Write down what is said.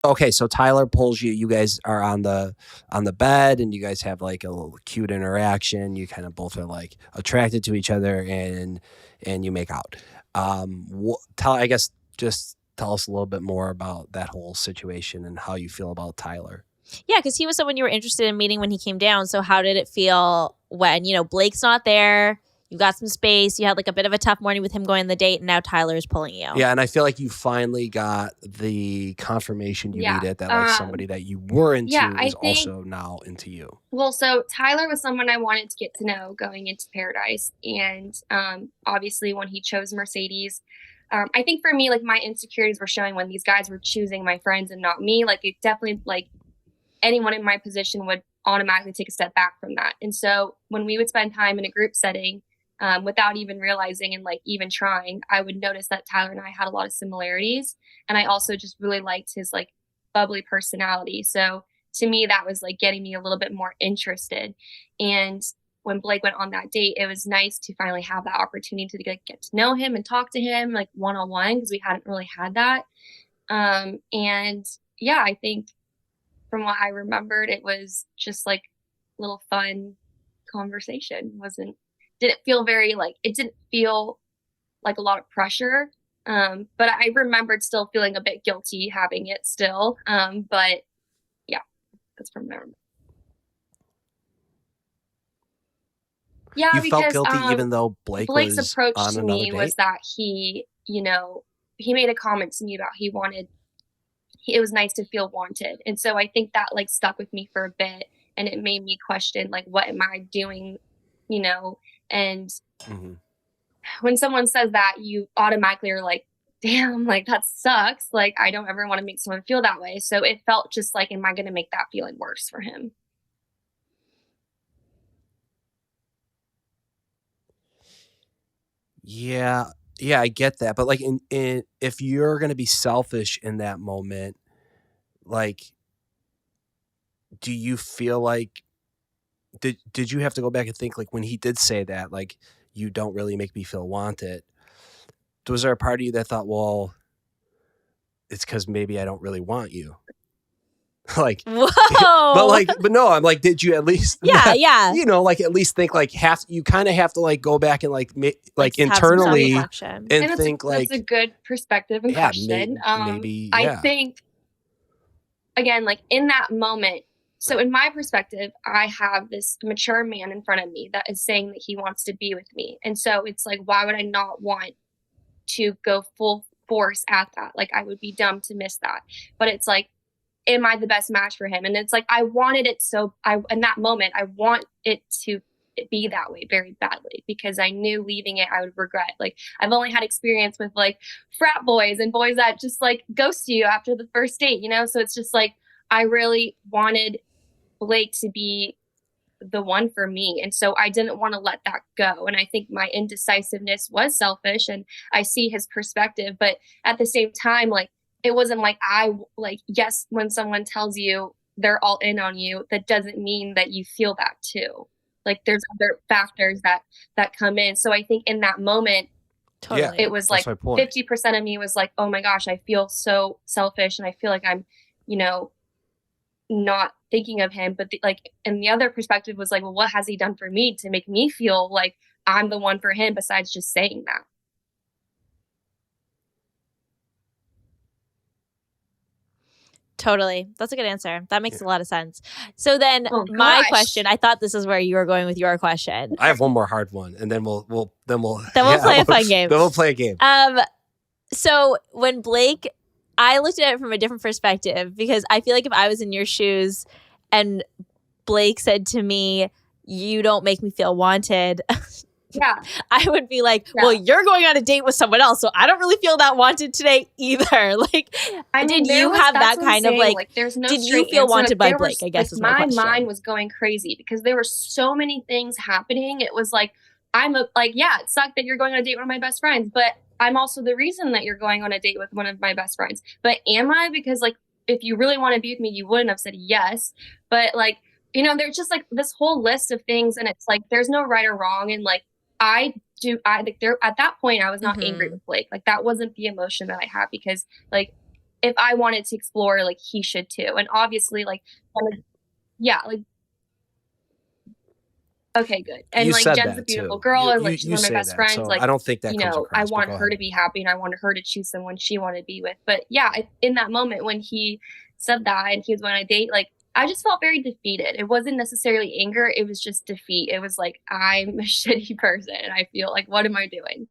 Okay, so Tyler pulls you. You guys are on the bed, and you guys have like a little cute interaction. You kind of both are like attracted to each other, and you make out. Tell I guess just tell us a little bit more about that whole situation and how you feel about Tyler. Yeah, because he was someone you were interested in meeting when he came down. So how did it feel when, Blake's not there? You got some space. You had like a bit of a tough morning with him going on the date, and now Tyler's pulling you. Yeah, and I feel like you finally got the confirmation you Yeah. needed that like somebody that you were Yeah, into I is think, also now into you. well, so Tyler was someone I wanted to get to know going into Paradise. And obviously, when he chose Mercedes, I think for me, like my insecurities were showing when these guys were choosing my friends and not me. Like, it definitely, like, anyone in my position would automatically take a step back from that. And so when we would spend time in a group setting, without even realizing and like even trying, I would notice that Tyler and I had a lot of similarities. And I also just really liked his like bubbly personality. So to me, that was like getting me a little bit more interested. And when Blake went on that date, it was nice to finally have that opportunity to get to know him and talk to him like one on one, because we hadn't really had that. And yeah, I think from what I remembered, it was just like a little fun conversation. Wasn't didn't feel very like it didn't feel like a lot of pressure. But I remembered still feeling a bit guilty having it still. But yeah, that's from there. Yeah, You felt because guilty even though Blake Blake's was approach on to another me was date? that he made a comment to me about it was nice to feel wanted. And so I think that like stuck with me for a bit, and it made me question like what am I doing, you know? And Hmm. when someone says that, you automatically are like, damn, like that sucks. Like I don't ever want to make someone feel that way. So it felt just like, am I going to make that feeling worse for him? Yeah, yeah, I get that. But like in if you're gonna be selfish in that moment, like, do you feel like did you have to go back and think like when he did say that, like, you don't really make me feel wanted? Was there a part of you that thought, well, it's because maybe I don't really want you? Like, Whoa. but no, I'm like, did you at least, Yeah, yeah. like at least think like you kind of have to like go back and like like have some internally self-reflection. and And think that's a like, good perspective and yeah, question. maybe, I yeah. think again, like in that moment, so in my perspective, I have this mature man in front of me that is saying that he wants to be with me. And so it's like, why would I not want to go full force at that? Like I would be dumb to miss that. But it's like, am I the best match for him? And it's like I wanted it so I in that moment, I want it to be that way very badly, because I knew leaving it I would regret. Like I've only had experience with like frat boys and boys that just like ghost you after the first date, you know? So it's just like I really wanted Blake to be the one for me. And so I didn't want to let that go. And I think my indecisiveness was selfish, and I see his perspective. But at the same time, like, it wasn't like yes, when someone tells you they're all in on you, that doesn't mean that you feel that too. Like, there's other factors that come in. So I think in that moment, Totally. it was like 50% of me was like, oh my gosh, I feel so selfish. And I feel like I'm, you know, not thinking of him. But and the other perspective was like, well, what has he done for me to make me feel like I'm the one for him besides just saying that? Totally. That's a good answer. That makes a lot of sense. So then my gosh. question, I thought this is where you were going with your question. I have one more hard one, and then we'll play a fun game. Then we'll play a game. So when Blake, I looked at it from a different perspective, because I feel like if I was in your shoes and Blake said to me, you don't make me feel wanted, Yeah. I would be like, Yeah. well, you're going on a date with someone else, so I don't really feel that wanted today either. Like, I mean, did you have that kind of like, there's no did you straight feel answer. wanted by There Blake, was, I guess like, is my question. My mind was going crazy because there were so many things happening. It was like, yeah, it sucked that you're going on a date with one of my best friends, but I'm also the reason that you're going on a date with one of my best friends. But am I? Because like, if you really want to be with me, you wouldn't have said yes. But like, there's just like this whole list of things, and it's like, there's no right or wrong. And like, I think there at that point, I was not angry with Blake. Like, that wasn't the emotion that I had, because like, if I wanted to explore, like he should too. And obviously, like, yeah, like, okay, good. And You like said Jen's a that beautiful too. girl, and You like she's you one of my say best that, friends. so Like, I don't think that you comes know, I across. But wanted go her ahead. to be happy, and I wanted her to choose someone she wanted to be with. But yeah, in that moment when he said that and he was on a date, like I just felt very defeated. It wasn't necessarily anger; it was just defeat. It was like I'm a shitty person, and I feel like, what am I doing?